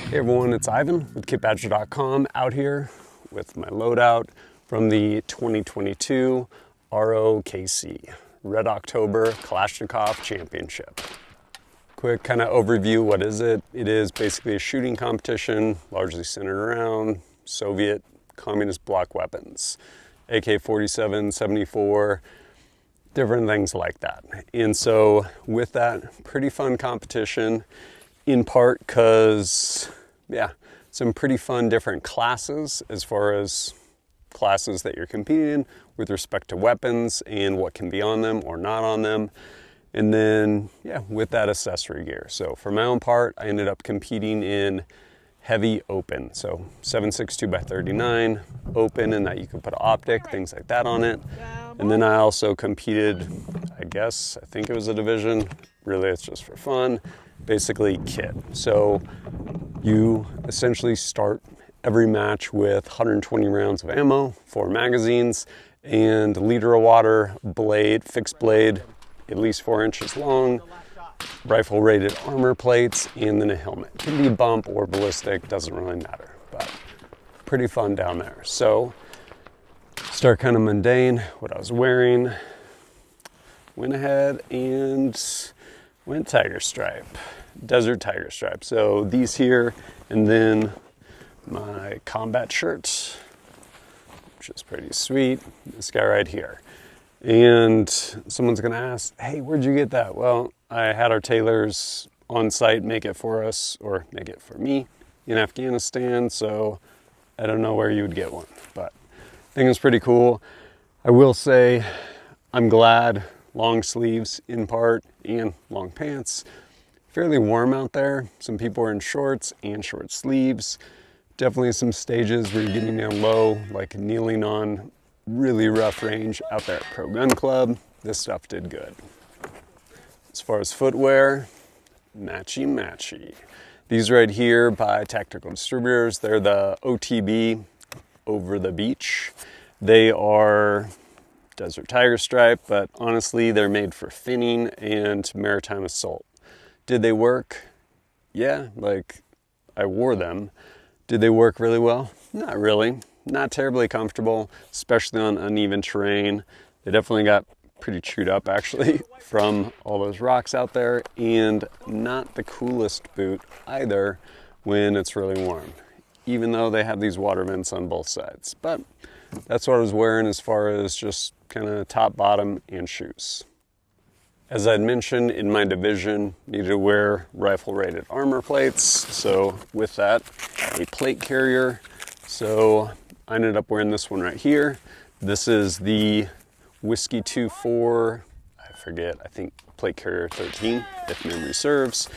Hey everyone, it's Ivan with kitbadger.com out here with my loadout from the 2022 ROKC, Red Oktober Kalashnikov Championship. Quick kind of overview, what is it? It is basically a shooting competition, largely centered around Soviet communist bloc weapons, AK-47, 74, different things like that. And so with that, pretty fun competition, in part because, some pretty fun different classes as far as classes that you're competing in with respect to weapons and what can be on them or not on them. And then, with that accessory gear. So for my own part, I ended up competing in heavy open. So 7.62 by 39 open, and that you could put an optic, things like that on it. And then I also competed, I think it was a division. Really, it's just for fun. Basically kit. So you essentially start every match with 120 rounds of ammo, 4 magazines, and a liter of water, blade, fixed blade, at least 4 inches long, rifle rated armor plates, and then a helmet. Can be bump or ballistic, doesn't really matter, but pretty fun down there. So start kind of mundane, what I was wearing, went ahead and went tiger stripe, desert tiger stripe. So these here, and then my combat shirt, which is pretty sweet, this guy right here. And someone's gonna ask, hey, where'd you get that? Well, I had our tailors on site make it for us, or make it for me in Afghanistan, so I don't know where you would get one, but I think it's pretty cool. I will say, I'm glad, long sleeves in part, and long pants. Fairly warm out there. Some people are in shorts and short sleeves. Definitely some stages where you're getting down low, like kneeling on really rough range out there at Pro Gun Club. This stuff did good. As far as footwear, matchy. These right here by Tactical Distributors, they're the OTB Over the Beach. They are desert tiger stripe, but honestly, they're made for finning and maritime assault. Did they work? Yeah, like I wore them. Did they work really well? Not really. Not terribly comfortable, especially on uneven terrain. They definitely got pretty chewed up actually from all those rocks out there, and not the coolest boot either when it's really warm, even though they have these water vents on both sides. But that's what I was wearing as far as just kind of top, bottom, and shoes. As I'd mentioned, in my division, needed to wear rifle rated armor plates. So with that, a plate carrier. So I ended up wearing this one right here. This is the Whiskey 24, I think plate carrier 13, if memory serves.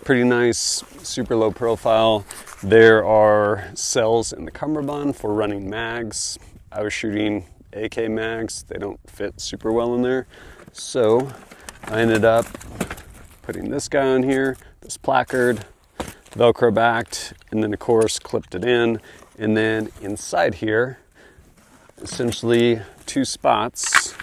Pretty nice, super low profile. There are cells in the cummerbund for running mags. I was shooting AK mags. They don't fit super well in there. So I ended up putting this guy on here, this placard, Velcro backed, and then of course clipped it in. And then inside here, essentially 2 spots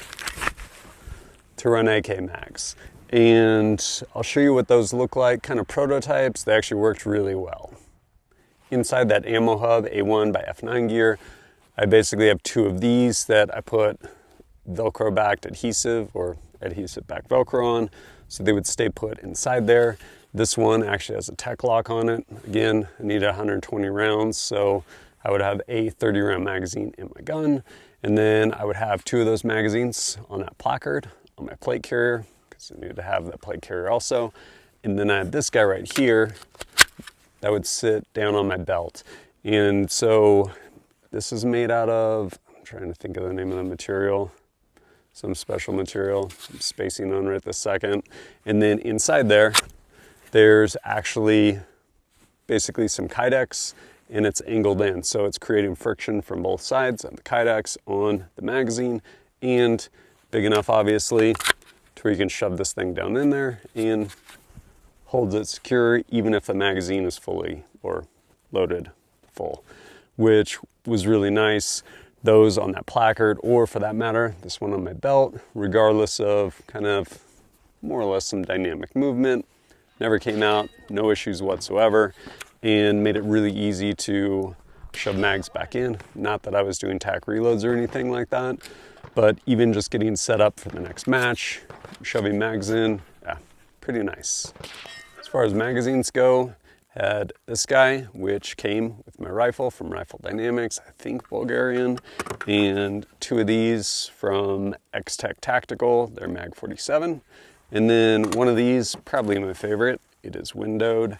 to run AK mags. And I'll show you what those look like, kind of prototypes. They actually worked really well. Inside that ammo hub, A1 by F9 gear, I basically have 2 of these that I put Velcro backed adhesive or adhesive back Velcro on, so they would stay put inside there. This one actually has a tech lock on it. Again, I need 120 rounds, so I would have a 30 round magazine in my gun, and then I would have 2 of those magazines on that placard on my plate carrier, because I needed to have that plate carrier also. And then I have this guy right here that would sit down on my belt. And so this is made out of, I'm trying to think of the name of the material, some special material I'm spacing on right this second. And then inside there, there's actually basically some Kydex, and it's angled in. So it's creating friction from both sides of the Kydex on the magazine, and big enough obviously to where you can shove this thing down in there and holds it secure even if the magazine is fully or loaded full, which was really nice. Those on that placard, or for that matter, this one on my belt, regardless of kind of more or less some dynamic movement, never came out, no issues whatsoever. and made it really easy to shove mags back in. Not that I was doing tack reloads or anything like that, but even just getting set up for the next match, shoving mags in, yeah, pretty nice. As far as magazines go, had this guy, which came with my rifle from Rifle Dynamics, I think Bulgarian, and 2 of these from X-Tech Tactical, they're Mag 47. And then one of these, probably my favorite, it is windowed.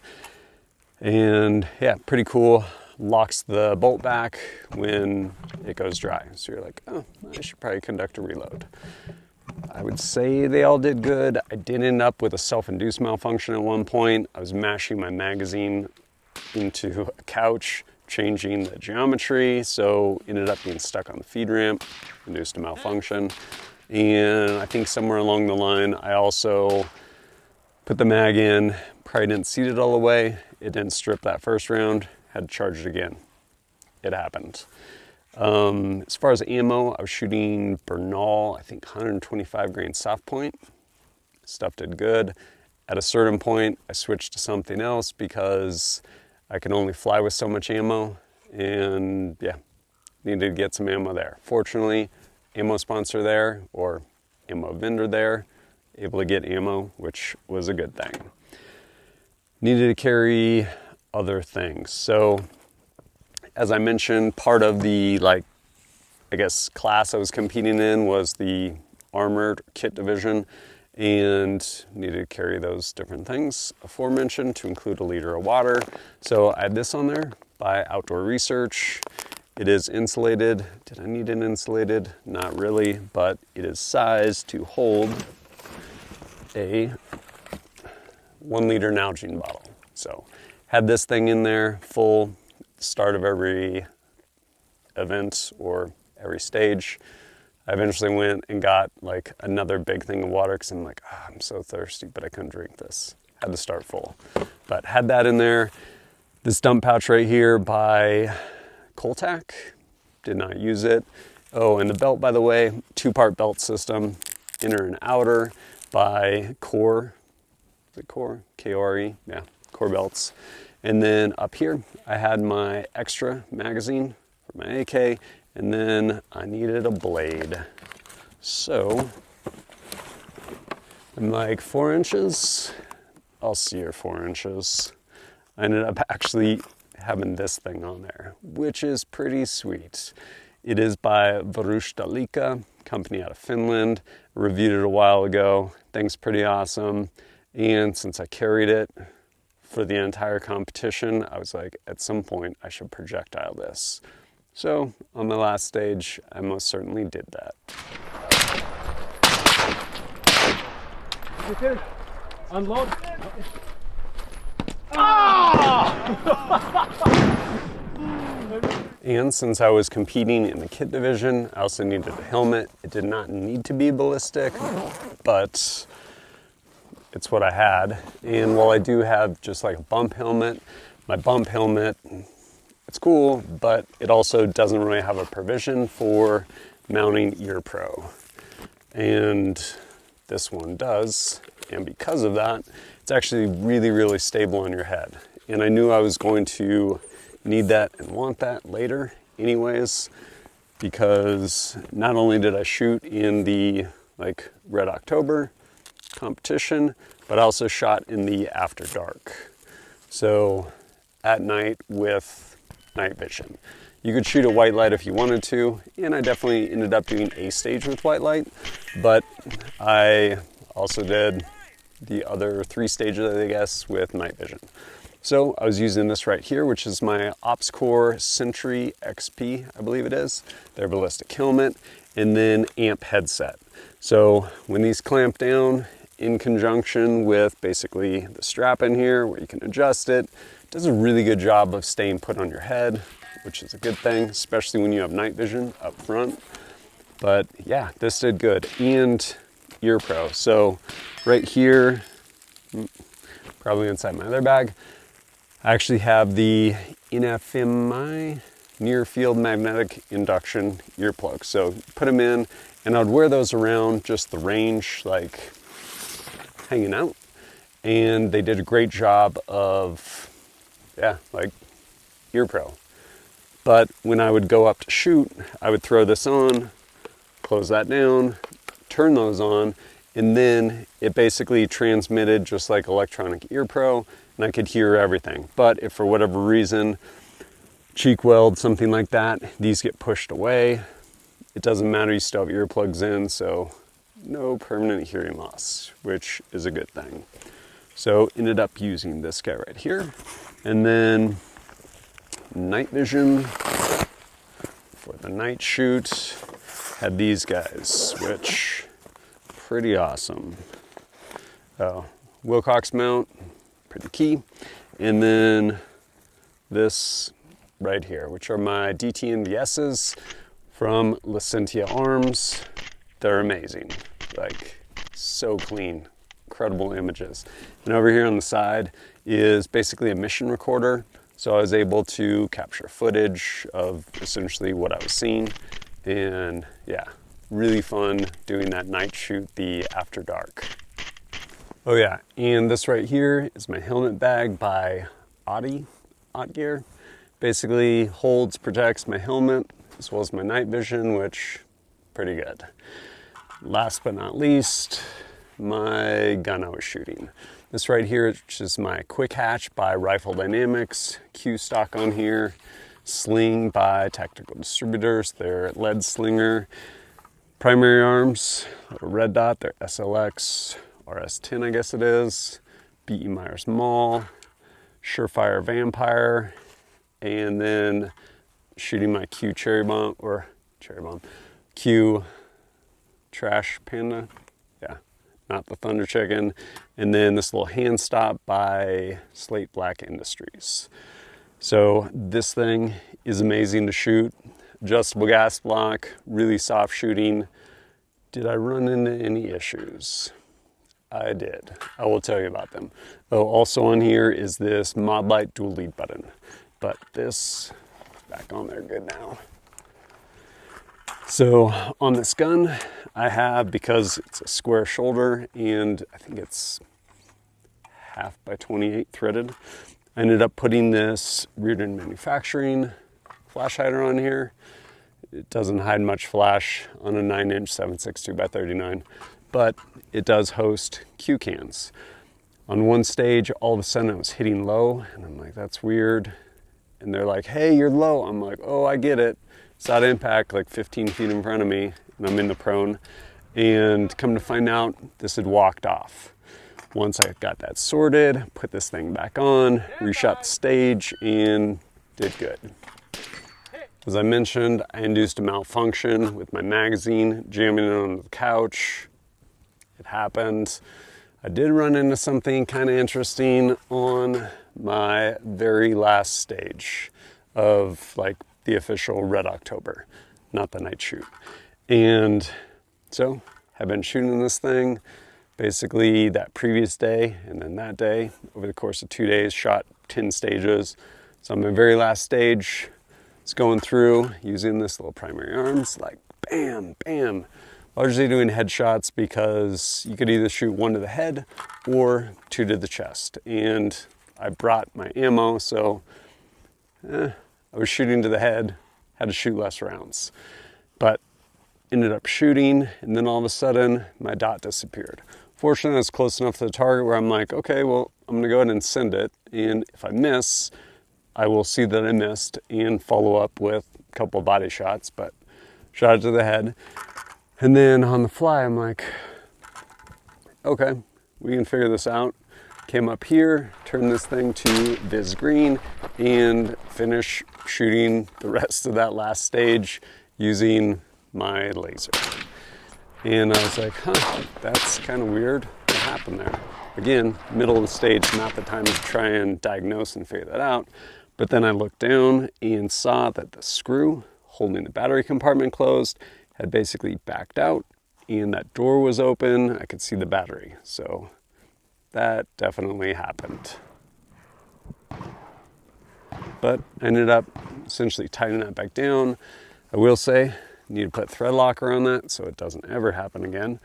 And yeah, pretty cool. Locks the bolt back when it goes dry. So you're like, oh, I should probably conduct a reload. I would say they all did good. I did end up with a self-induced malfunction at one point. I was mashing my magazine into a couch, changing the geometry, so ended up being stuck on the feed ramp, induced a malfunction. And I think somewhere along the line, I also put the mag in, probably didn't seat it all the way. It didn't strip that first round, had to charge it again. It happened. As far as ammo, I was shooting Bernal, I think 125 grain soft point. Stuff did good. At a certain point, I switched to something else because I could only fly with so much ammo, and yeah, needed to get some ammo there. Fortunately, ammo sponsor there, or ammo vendor there, able to get ammo, which was a good thing. Needed to carry other things. So, as I mentioned, part of the, class I was competing in was the armored kit division, and needed to carry those different things aforementioned to include a liter of water. So I had this on there by Outdoor Research. It is insulated. Did I need it insulated? Not really, but it is sized to hold a 1 liter Nalgene bottle. So had this thing in there full start of every event or every stage. I eventually went and got like another big thing of water because I'm like, I'm so thirsty, but I couldn't drink this. Had to start full. But had that in there. This dump pouch right here by Coltac, did not use it. Oh, and the belt, by the way, 2-part belt system, inner and outer by Core. Is it Core? K-O-R-E? Yeah, Core belts. And then up here, I had my extra magazine for my AK, and then I needed a blade. So, I'm like 4 inches. I'll see your 4 inches. I ended up actually having this thing on there, which is pretty sweet. It is by Werx, company out of Finland. I reviewed it a while ago. Thing's pretty awesome. And since I carried it for the entire competition, I was like, at some point I should projectile this. So on the last stage, I most certainly did that. Okay, unload. And since I was competing in the kit division, I also needed a helmet. It did not need to be ballistic, but it's what I had. And while I do have just like a bump helmet, my bump helmet, it's cool, but it also doesn't really have a provision for mounting ear pro. And this one does. And because of that, it's actually really, really stable on your head. And I knew I was going to need that and want that later anyways, because not only did I shoot in the Red Oktober competition, but I also shot in the After Dark. So at night with night vision. You could shoot at white light if you wanted to, and I definitely ended up doing a stage with white light, but I also did the other 3 stages, I guess, with night vision. So I was using this right here, which is my OpsCore Sentry XP, I believe it is, their ballistic helmet, and then amp headset. So when these clamp down in conjunction with basically the strap in here where you can adjust it, it does a really good job of staying put on your head, which is a good thing, especially when you have night vision up front. But yeah, this did good. And ear pro. So right here, probably inside my other bag, I actually have the NFMI near field magnetic induction earplugs. So put them in, and I'd wear those around just the range, like hanging out. And they did a great job of yeah, like ear pro. But when I would go up to shoot, I would throw this on, close that down, turn those on, and then it basically transmitted just like electronic ear pro, and I could hear everything. But if for whatever reason, cheek weld, something like that, these get pushed away, it doesn't matter, you still have earplugs in, so no permanent hearing loss, which is a good thing. So ended up using this guy right here, and then night vision for the night shoot had these guys, which pretty awesome. Wilcox mount, pretty key, and then this right here, which are my DTNVSs from Licentia Arms. They're amazing, like so clean, incredible images. And over here on the side is basically a mission recorder. So I was able to capture footage of essentially what I was seeing. And yeah, really fun doing that night shoot, the After Dark. Oh yeah, and this right here is my helmet bag by Gear. Basically holds, protects my helmet as well as my night vision, which pretty good. Last but not least, my gun I was shooting. This right here, which is my Quick Hatch by Rifle Dynamics, Q stock on here, sling by Tactical Distributors, their lead slinger, primary arms, red dot, their SLX, RS10 I guess it is, B.E. Myers Mall, Surefire Vampire, and then shooting my Q Q Trash Panda, yeah, not the Thunder Chicken, and then this little hand stop by Slate Black Industries. So this thing is amazing to shoot, adjustable gas block, really soft shooting. Did I run into any issues? I did. I will tell you about them. Oh, also on here is this Mod Light dual lead button, but this back on there good now. So on this gun, I have, because it's a square shoulder and I think it's 1/2x28 threaded, I ended up putting this Reardon Manufacturing flash hider on here. It doesn't hide much flash on a 9-inch 7.62x39, but it does host Q cans. On one stage, all of a sudden I was hitting low, and I'm like, that's weird. And they're like, hey, you're low. I'm like, oh, I get it. It's at impact like 15 feet in front of me, and I'm in the prone. And come to find out, this had walked off. Once I got that sorted, put this thing back on, reshot the stage, and did good. As I mentioned, I induced a malfunction with my magazine, jamming it on the couch. It happened. I did run into something kind of interesting on my very last stage of like the official Red Oktober, not the night shoot. And so I've been shooting this thing basically that previous day and then that day. Over the course of 2 days, shot 10 stages. So on my very last stage, it's going through using this little primary arms, like bam, bam. Largely doing headshots because you could either shoot 1 to the head or 2 to the chest. And I brought my ammo, so I was shooting to the head, had to shoot less rounds. But ended up shooting, and then all of a sudden, my dot disappeared. Fortunately, I was close enough to the target where I'm like, okay, well, I'm gonna go ahead and send it. And if I miss, I will see that I missed and follow up with a couple of body shots, but shot it to the head. And then on the fly, I'm like, okay, we can figure this out. Came up here, turned this thing to Viz Green, and finish shooting the rest of that last stage using my laser. And I was like, huh, that's kind of weird. What happened there? Again, middle of the stage, not the time to try and diagnose and figure that out. But then I looked down and saw that the screw holding the battery compartment closed had basically backed out, and that door was open. I could see the battery. So that definitely happened. But I ended up essentially tightening that back down. I will say, I need to put thread locker on that so it doesn't ever happen again.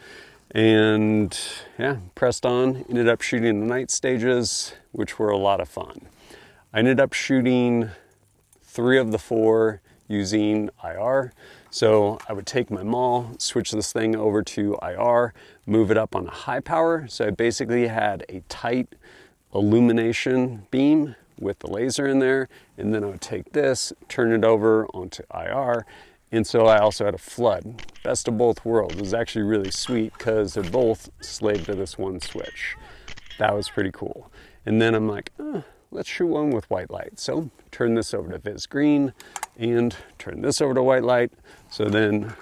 And yeah, pressed on, ended up shooting the night stages, which were a lot of fun. I ended up shooting 3 of the 4 using IR. So I would take my maul, switch this thing over to IR, move it up on a high power. So I basically had a tight illumination beam with the laser in there, and then I would take this, turn it over onto IR, and so I also had a flood. Best of both worlds. It was actually really sweet because they're both slaved to this one switch. That was pretty cool. And then I'm like, let's shoot one with white light. So turn this over to Viz Green and turn this over to white light. So then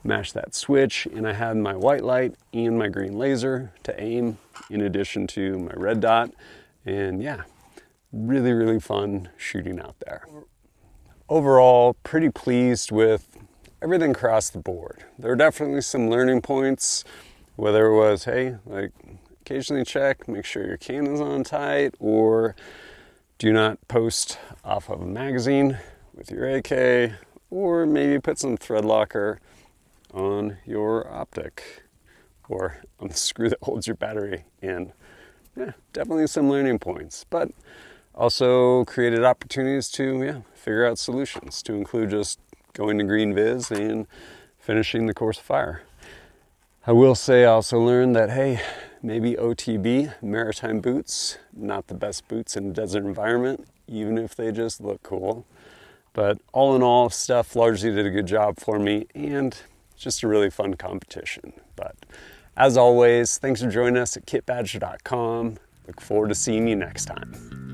mash that switch, and I had my white light and my green laser to aim in addition to my red dot. And yeah, really, really fun shooting out there. Overall, pretty pleased with everything across the board. There are definitely some learning points, whether it was, hey, like occasionally check, make sure your can is on tight, or do not post off of a magazine with your AK, or maybe put some thread locker on your optic or on the screw that holds your battery in. Yeah, definitely some learning points, but also created opportunities to figure out solutions, to include just going to Green Viz and finishing the course of fire. I will say I also learned that, hey, maybe OTB, maritime boots, not the best boots in a desert environment, even if they just look cool. But all in all, Steph largely did a good job for me, and just a really fun competition. But as always, thanks for joining us at kitbadger.com. Look forward to seeing you next time.